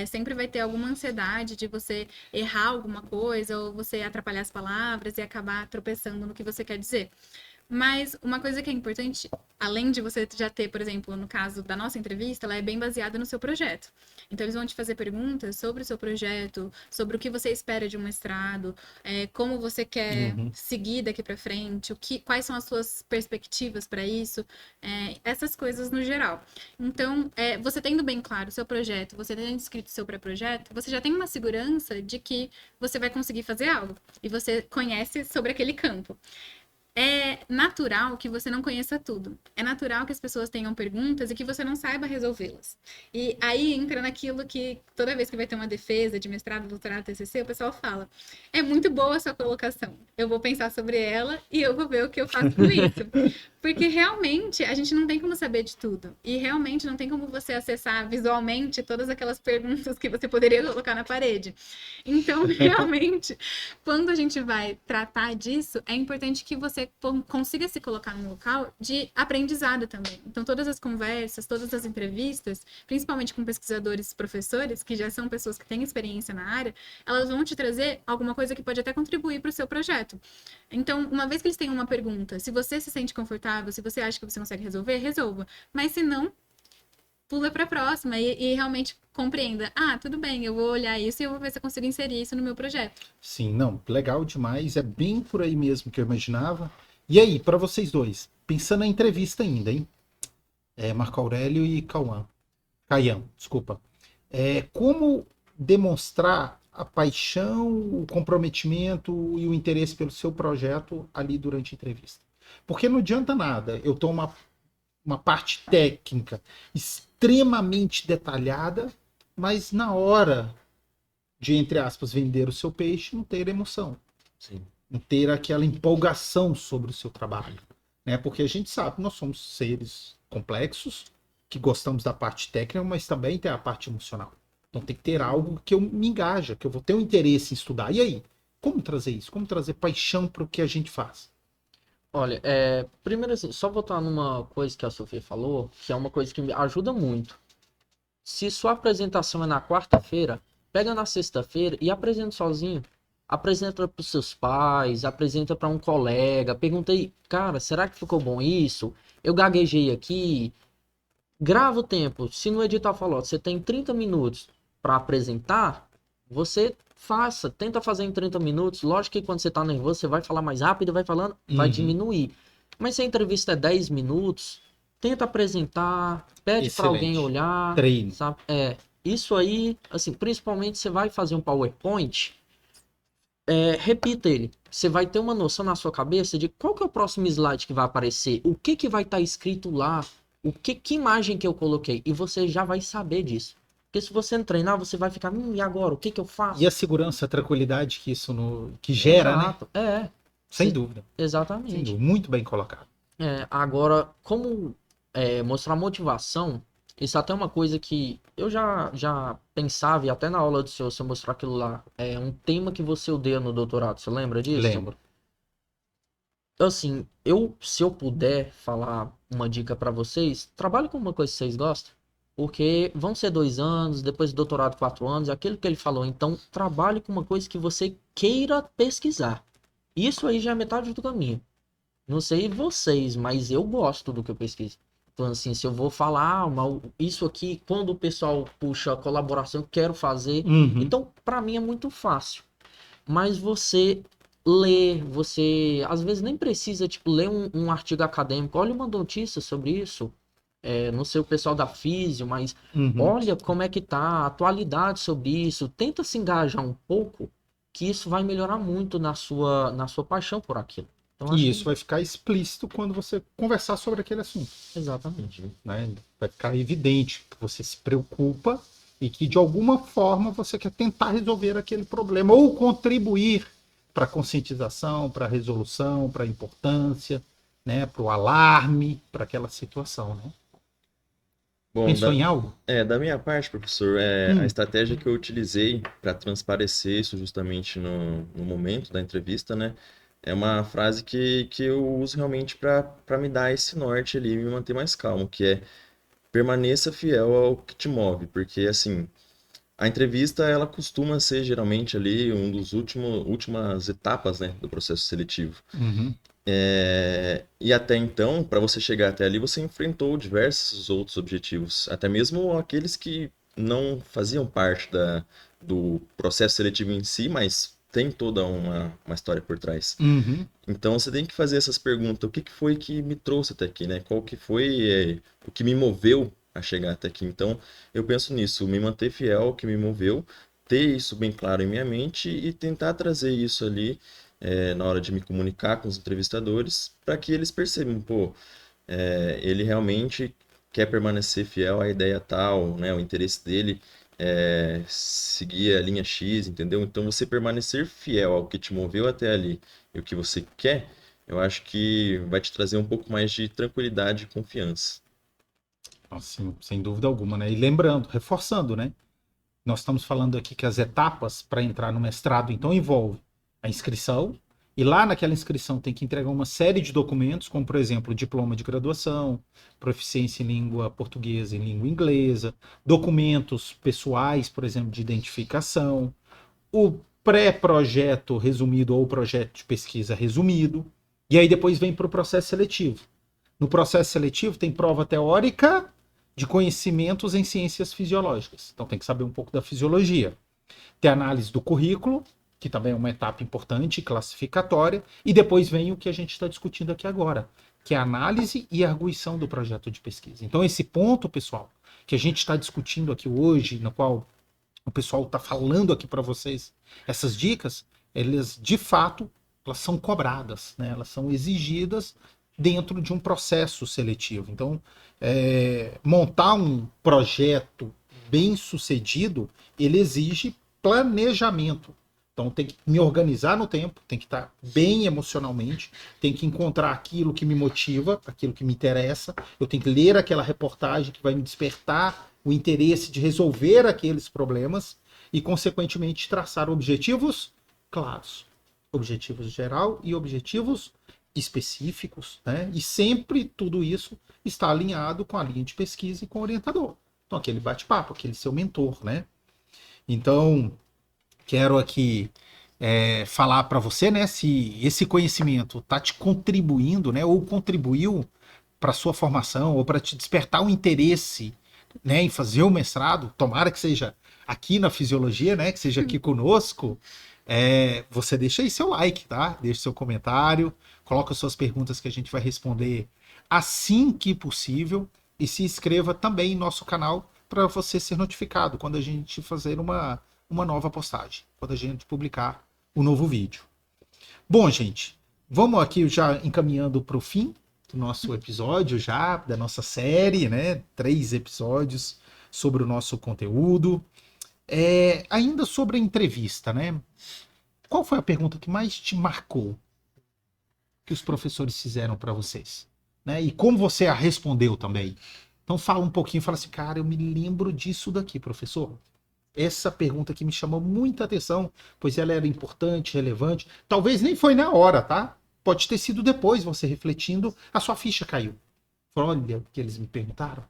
Sempre vai ter alguma ansiedade de você errar alguma coisa ou você atrapalhar as palavras e acabar tropeçando no que você quer dizer. Mas uma coisa que é importante, além de você já ter, por exemplo, no caso da nossa entrevista, ela é bem baseada no seu projeto. Então, eles vão te fazer perguntas sobre o seu projeto, sobre o que você espera de um mestrado, como você quer seguir daqui para frente, quais são as suas perspectivas para isso, essas coisas no geral. Então, você tendo bem claro o seu projeto, você tendo escrito o seu pré-projeto, você já tem uma segurança de que você vai conseguir fazer algo e você conhece sobre aquele campo. É natural que você não conheça tudo. É natural que as pessoas tenham perguntas e que você não saiba resolvê-las. E aí entra naquilo que toda vez que vai ter uma defesa de mestrado, doutorado, TCC, o pessoal fala: é muito boa a sua colocação. Eu vou pensar sobre ela e eu vou ver o que eu faço com isso. Porque realmente a gente não tem como saber de tudo. E realmente não tem como você acessar visualmente todas aquelas perguntas que você poderia colocar na parede. Então, realmente, quando a gente vai tratar disso, é importante que você consiga se colocar num local de aprendizado também. Então, todas as conversas, todas as entrevistas, principalmente com pesquisadores e professores, que já são pessoas que têm experiência na área, elas vão te trazer alguma coisa que pode até contribuir para o seu projeto. Então, uma vez que eles têm uma pergunta, se você se sente confortável, se você acha que você consegue resolver, resolva. Mas se não, pula para a próxima e realmente compreenda. Tudo bem, eu vou olhar isso e eu vou ver se eu consigo inserir isso no meu projeto. Sim, não, legal demais. É bem por aí mesmo que eu imaginava. E aí, para vocês dois, pensando na entrevista ainda, hein? Marco Aurélio e Caian, desculpa. Como demonstrar a paixão, o comprometimento e o interesse pelo seu projeto ali durante a entrevista. Porque não adianta nada eu tô uma parte técnica extremamente detalhada, mas na hora de, entre aspas, vender o seu peixe, não ter emoção. Sim. Não ter aquela empolgação sobre o seu trabalho. Né? Porque a gente sabe que nós somos seres complexos, que gostamos da parte técnica, mas também tem a parte emocional. Então tem que ter algo que eu me engaja, que eu vou ter um interesse em estudar. E aí? Como trazer isso? Como trazer paixão para o que a gente faz? Olha, primeiro assim, só voltar numa coisa que a Sofia falou, que é uma coisa que me ajuda muito. Se sua apresentação é na quarta-feira, pega na sexta-feira e apresenta sozinho. Apresenta para os seus pais, apresenta para um colega, pergunta aí, cara, será que ficou bom isso? Eu gaguejei aqui. Grava o tempo. Se no edital falou, você tem 30 minutos para apresentar, você faça, tenta fazer em 30 minutos. Lógico que quando você tá nervoso, você vai falar mais rápido, vai falando, vai diminuir. Mas se a entrevista é 10 minutos, tenta apresentar, pede para alguém olhar, treino. Sabe? Isso aí, assim, principalmente você vai fazer um PowerPoint, repita ele. Você vai ter uma noção na sua cabeça de qual que é o próximo slide que vai aparecer, o que que vai estar escrito lá, que imagem que eu coloquei, e você já vai saber disso. Porque se você não treinar, você vai ficar, e agora, o que que eu faço? E a segurança, a tranquilidade que isso que gera, Exato. né? Sem dúvida. Exatamente. Sem dúvida. Muito bem colocado. Agora, como mostrar motivação, isso até é uma coisa que eu já pensava, e até na aula do senhor, se eu mostrar aquilo lá, é um tema que você odeia no doutorado, você lembra disso? Lembro. Assim, se eu puder falar uma dica para vocês, trabalhe com uma coisa que vocês gostam, porque vão ser 2 anos, depois do doutorado 4 anos, é aquilo que ele falou. Então, trabalhe com uma coisa que você queira pesquisar. Isso aí já é metade do caminho. Não sei vocês, mas eu gosto do que eu pesquiso. Então, assim, se eu vou falar, isso aqui, quando o pessoal puxa a colaboração, eu quero fazer. Então, para mim é muito fácil. Mas você ler, você às vezes nem precisa tipo ler um artigo acadêmico, olha uma notícia sobre isso, não sei o pessoal da Físio, mas olha como é que tá a atualidade sobre isso, tenta se engajar um pouco, que isso vai melhorar muito na sua paixão por aquilo. Então, e isso vai ficar explícito quando você conversar sobre aquele assunto. Exatamente. Né? Vai ficar evidente que você se preocupa e que de alguma forma você quer tentar resolver aquele problema ou contribuir para a conscientização, para a resolução, para a importância, né? Para o alarme, para aquela situação. Né? Bom, Pensou em algo? Da minha parte, professor, a estratégia que eu utilizei para transparecer isso justamente no momento da entrevista, né? É uma frase que eu uso realmente para me dar esse norte ali e me manter mais calmo, que é permaneça fiel ao que te move, porque assim, a entrevista ela costuma ser geralmente ali um dos últimas etapas, né, do processo seletivo. E até então, para você chegar até ali, você enfrentou diversos outros objetivos, até mesmo aqueles que não faziam parte do processo seletivo em si, mas tem toda uma história por trás. Então você tem que fazer essas perguntas, o que foi que me trouxe até aqui, né? Qual que foi o que me moveu a chegar até aqui? Então eu penso nisso, me manter fiel ao que me moveu, ter isso bem claro em minha mente e tentar trazer isso ali na hora de me comunicar com os entrevistadores, para que eles percebam, ele realmente quer permanecer fiel à ideia tal, né? O interesse dele seguir a linha X, entendeu? Então você permanecer fiel ao que te moveu até ali e o que você quer, eu acho que vai te trazer um pouco mais de tranquilidade e confiança. Assim, sem dúvida alguma, né? E lembrando, reforçando, né? Nós estamos falando aqui que as etapas para entrar no mestrado, então, envolve a inscrição, e lá naquela inscrição tem que entregar uma série de documentos, como, por exemplo, diploma de graduação, proficiência em língua portuguesa e língua inglesa, documentos pessoais, por exemplo, de identificação, o pré-projeto resumido ou projeto de pesquisa resumido, e aí depois vem para o processo seletivo. No processo seletivo tem prova teórica de conhecimentos em ciências fisiológicas. Então tem que saber um pouco da fisiologia. Tem análise do currículo, que também é uma etapa importante, classificatória, e depois vem o que a gente está discutindo aqui agora, que é a análise e arguição do projeto de pesquisa. Então, esse ponto, pessoal, que a gente está discutindo aqui hoje, no qual o pessoal está falando aqui para vocês, essas dicas, elas, de fato, elas são cobradas, né? Elas são exigidas dentro de um processo seletivo. Então, montar um projeto bem sucedido, ele exige planejamento. Então, tem que me organizar no tempo, tem que estar bem emocionalmente, tem que encontrar aquilo que me motiva, aquilo que me interessa, eu tenho que ler aquela reportagem que vai me despertar o interesse de resolver aqueles problemas e, consequentemente, traçar objetivos claros. Objetivos geral e objetivos específicos, né? E sempre tudo isso está alinhado com a linha de pesquisa e com o orientador. Então, aquele bate-papo, aquele seu mentor, né? Então, quero aqui falar para você, né, se esse conhecimento está te contribuindo, né, ou contribuiu para sua formação, ou para te despertar um interesse, né, em fazer o mestrado, tomara que seja aqui na fisiologia, né, que seja aqui conosco, você deixa aí seu like, tá? Deixa seu comentário, coloca suas perguntas que a gente vai responder assim que possível e se inscreva também em nosso canal para você ser notificado quando a gente fazer uma nova postagem, quando a gente publicar o novo vídeo. Bom, gente, vamos aqui já encaminhando para o fim do nosso episódio já, da nossa série, né? 3 episódios sobre o nosso conteúdo. Ainda sobre a entrevista, né? Qual foi a pergunta que mais te marcou que os professores fizeram para vocês? Né? E como você a respondeu também? Então fala um pouquinho, fala assim, cara, eu me lembro disso daqui, professor. Essa pergunta aqui me chamou muita atenção, pois ela era importante, relevante. Talvez nem foi na hora, tá? Pode ter sido depois, você refletindo, a sua ficha caiu. Olha o que eles me perguntaram.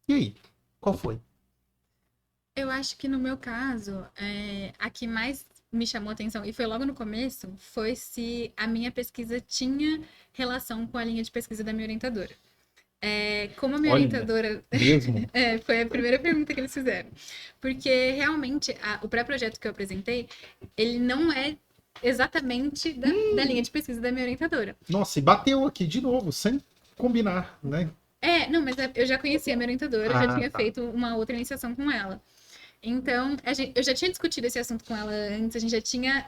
E aí, qual foi? Eu acho que no meu caso, a que mais me chamou atenção, e foi logo no começo, foi se a minha pesquisa tinha relação com a linha de pesquisa da minha orientadora. Como a minha Olha, orientadora... mesmo? Foi a primeira pergunta que eles fizeram. Porque, realmente, o pré-projeto que eu apresentei, ele não é exatamente da linha de pesquisa da minha orientadora. Nossa, e bateu aqui de novo, sem combinar, né? Não, mas eu já conhecia a minha orientadora, já tinha tá. feito uma outra iniciação com ela. Então, eu já tinha discutido esse assunto com ela antes, a gente já tinha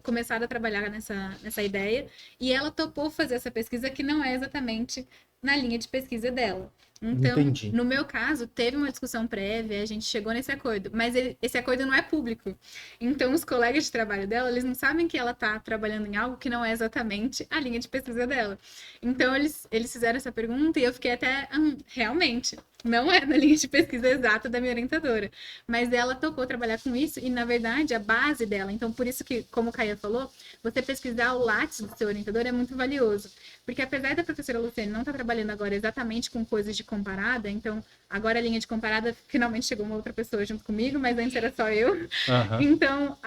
começado a trabalhar nessa ideia, e ela topou fazer essa pesquisa que não é exatamente na linha de pesquisa dela. Então, Entendi. no meu caso, teve uma discussão prévia, a gente chegou nesse acordo, mas esse acordo não é público. Então, os colegas de trabalho dela, eles não sabem que ela está trabalhando em algo que não é exatamente a linha de pesquisa dela. Então, eles fizeram essa pergunta e eu fiquei até, realmente, não é na linha de pesquisa exata da minha orientadora. Mas ela topou trabalhar com isso e, na verdade, a base dela. Então, por isso que, como o Caia falou, você pesquisar o Lattes do seu orientador é muito valioso. Porque apesar da professora Luciane não estar trabalhando agora exatamente com coisas de comparada, então agora a linha de comparada finalmente chegou uma outra pessoa junto comigo, mas antes era só eu. Uhum. Então,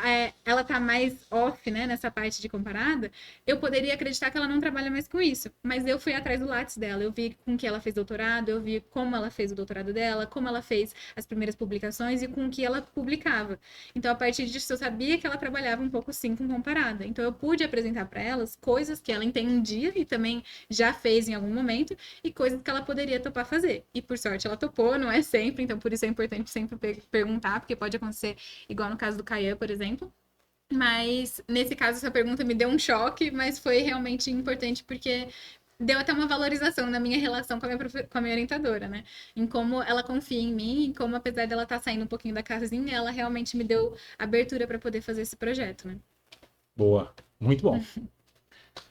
ela tá mais off, né, nessa parte de comparada. Eu poderia acreditar que ela não trabalha mais com isso, mas eu fui atrás do Lattes dela, eu vi com que ela fez doutorado, eu vi como ela fez o doutorado dela, como ela fez as primeiras publicações e com o que ela publicava. Então, a partir disso, eu sabia que ela trabalhava um pouco sim com comparada. Então, eu pude apresentar para elas coisas que ela entendia e também já fez em algum momento e coisas que ela poderia topar fazer. E por sorte ela topou, não é sempre, então por isso é importante sempre perguntar, porque pode acontecer igual no caso do Caian, por exemplo. Mas nesse caso essa pergunta me deu um choque, mas foi realmente importante porque deu até uma valorização na minha relação com a minha orientadora, né? Em como ela confia em mim, em como apesar dela estar saindo um pouquinho da casinha, ela realmente me deu abertura para poder fazer esse projeto, né? Boa, muito bom.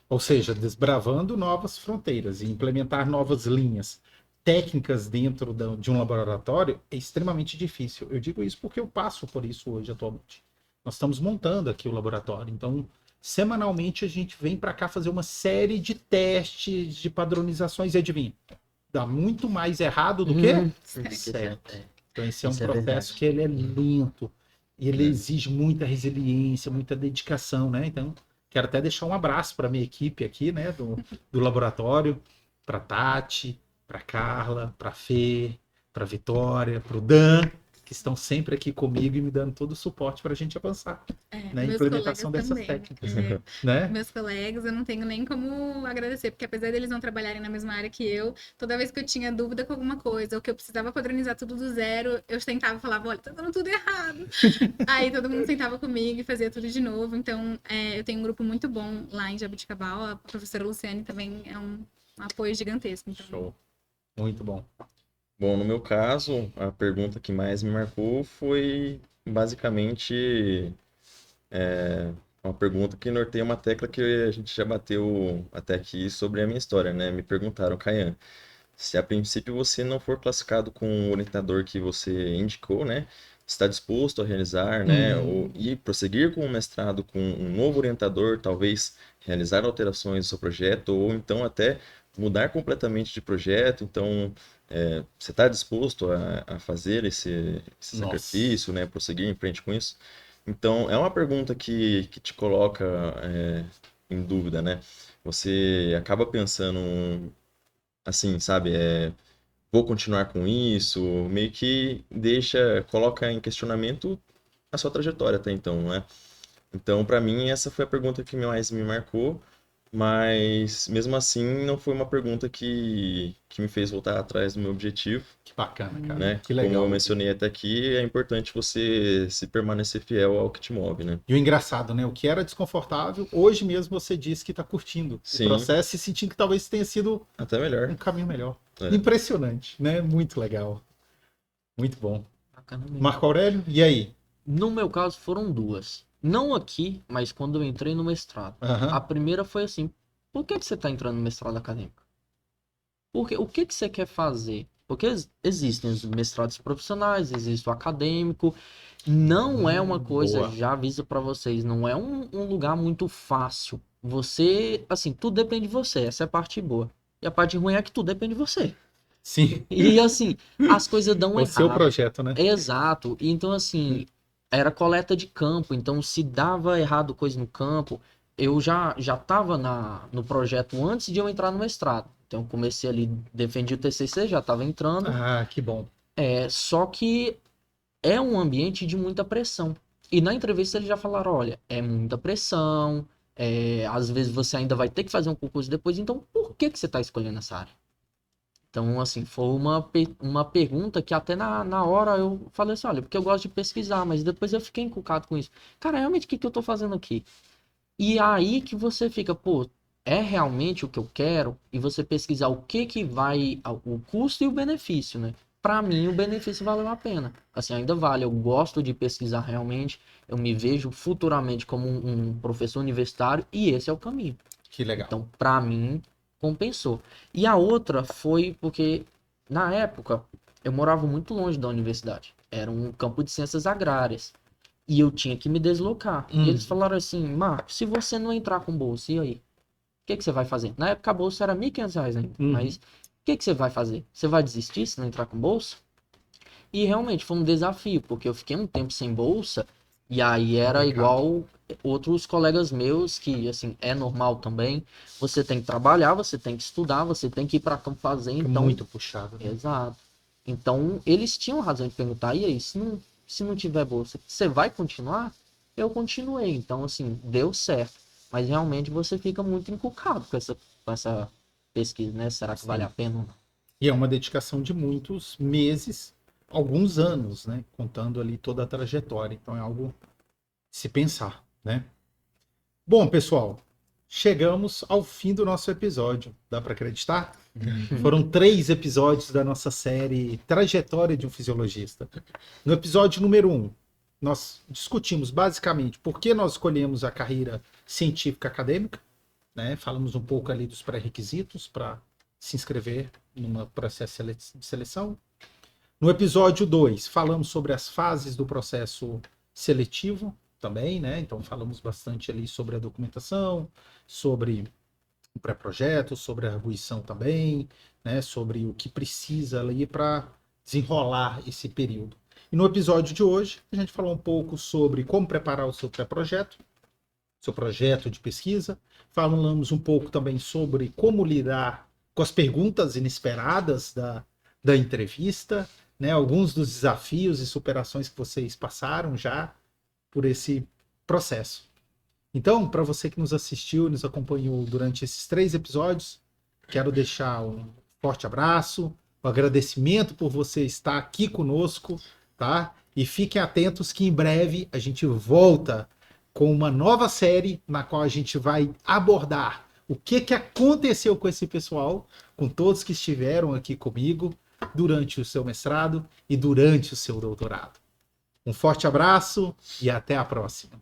Ou seja, desbravando novas fronteiras e implementar novas linhas técnicas dentro de um laboratório é extremamente difícil. Eu digo isso porque eu passo por isso hoje atualmente. Nós estamos montando aqui o laboratório, então semanalmente a gente vem para cá fazer uma série de testes, de padronizações e adivinha, dá muito mais errado do que certo. Então esse é um processo que ele é lento e ele exige muita resiliência, muita dedicação, né? Então quero até deixar um abraço para a minha equipe aqui, né, do laboratório, para Tati, para Carla, para Fê, para Vitória, para o Dan, que estão sempre aqui comigo e me dando todo o suporte para a gente avançar na Meus implementação colegas dessas também. técnicas. Né? Meus colegas, eu não tenho nem como agradecer, porque apesar deles não trabalharem na mesma área que eu, toda vez que eu tinha dúvida com alguma coisa, ou que eu precisava padronizar tudo do zero, eu tentava falar, olha, tá dando tudo errado. Aí todo mundo sentava comigo e fazia tudo de novo. Então, eu tenho um grupo muito bom lá em Jabuticabal. A professora Luciane também é um apoio gigantesco. Então... Show. Muito bom. Bom, no meu caso, a pergunta que mais me marcou foi basicamente uma pergunta que norteia uma tecla que a gente já bateu até aqui sobre a minha história, né? Me perguntaram, Caian, se a princípio você não for classificado com o orientador que você indicou, né? Está disposto a realizar, né? E prosseguir com o mestrado com um novo orientador, talvez realizar alterações no seu projeto, ou então até mudar completamente de projeto. Então, você está disposto a fazer esse sacrifício, né? Prosseguir em frente com isso? Então, é uma pergunta que te coloca em dúvida, né? Você acaba pensando assim, sabe? Vou continuar com isso, meio que coloca em questionamento a sua trajetória até então, né? Então, para mim, essa foi a pergunta que mais me marcou, mas mesmo assim, não foi uma pergunta que me fez voltar atrás do meu objetivo, Que bacana, cara. né? Que legal. Como eu mencionei até aqui, é importante você se permanecer fiel ao que te move, né? E o engraçado, né? O que era desconfortável, hoje mesmo você disse que está curtindo Sim. o processo e sentindo que talvez tenha sido Até melhor. um caminho melhor. É. Impressionante, né? Muito legal. Muito bom. Bacana mesmo. Marco Aurélio, e aí? No meu caso, foram duas. Não aqui, mas quando eu entrei no mestrado. Aham. A primeira foi assim: por que você está entrando no mestrado acadêmico? Porque o que você quer fazer? Porque existem os mestrados profissionais, existe o acadêmico. Não é uma coisa, boa. já aviso para vocês, não é um lugar muito fácil. Você, assim, tudo depende de você. Essa é a parte boa. E a parte ruim é que tudo depende de você. Sim, E assim, as coisas dão o seu errado. projeto, né? Exato. E então, assim, era coleta de campo. Então, se dava errado coisa no campo, eu já estava no projeto antes de eu entrar no mestrado. Então, eu comecei ali, defendi o TCC, já estava entrando. Ah, que bom. Só que é um ambiente de muita pressão. E na entrevista eles já falaram, olha, é muita pressão, às vezes você ainda vai ter que fazer um concurso depois, então por que você está escolhendo essa área? Então, assim, foi uma pergunta que até na hora eu falei assim, olha, porque eu gosto de pesquisar, mas depois eu fiquei encucado com isso. Cara, realmente, o que eu tô fazendo aqui? E aí que você fica, pô, é realmente o que eu quero? E você pesquisar o que vai, o custo e o benefício, né? Pra mim, o benefício valeu a pena. Assim, ainda vale, eu gosto de pesquisar realmente, eu me vejo futuramente como um professor universitário e esse é o caminho. Que legal. Então, pra mim, compensou. E a outra foi porque, na época, eu morava muito longe da universidade. Era um campo de ciências agrárias. E eu tinha que me deslocar. E eles falaram assim, Marcos, se você não entrar com bolsa, e aí? O que você vai fazer? Na época a bolsa era R$ 1.500 ainda. Mas o que você vai fazer? Você vai desistir se não entrar com bolsa? E realmente foi um desafio, porque eu fiquei um tempo sem bolsa. E aí era igual outros colegas meus, que assim, é normal também. Você tem que trabalhar, você tem que estudar, você tem que ir para campo fazer. Então, muito puxado. Né? exato. Então, eles tinham razão de perguntar, e aí, se não tiver bolsa, você vai continuar? Eu continuei. Então, assim, deu certo. Mas realmente você fica muito encucado com essa pesquisa, né? Será que vale a pena ou não? E é uma dedicação de muitos meses, alguns anos, né? Contando ali toda a trajetória. Então é algo de se pensar, né? Bom, pessoal, chegamos ao fim do nosso episódio. Dá para acreditar? Foram 3 episódios da nossa série Trajetória de um Fisiologista. No episódio número 1, nós discutimos basicamente por que nós escolhemos a carreira científica acadêmica, né? Falamos um pouco ali dos pré-requisitos para se inscrever num processo de seleção. No episódio 2, falamos sobre as fases do processo seletivo também, né? Então falamos bastante ali sobre a documentação, sobre o pré-projeto, sobre a arguição também, né? Sobre o que precisa ali para desenrolar esse período. E no episódio de hoje, a gente falou um pouco sobre como preparar o seu pré-projeto, seu projeto de pesquisa. Falamos um pouco também sobre como lidar com as perguntas inesperadas da entrevista, né, alguns dos desafios e superações que vocês passaram já por esse processo. Então, para você que nos assistiu, nos acompanhou durante esses 3 episódios, quero deixar um forte abraço, um agradecimento por você estar aqui conosco, tá? E fiquem atentos que em breve a gente volta com uma nova série na qual a gente vai abordar o que aconteceu com esse pessoal, com todos que estiveram aqui comigo durante o seu mestrado e durante o seu doutorado. Um forte abraço e até a próxima.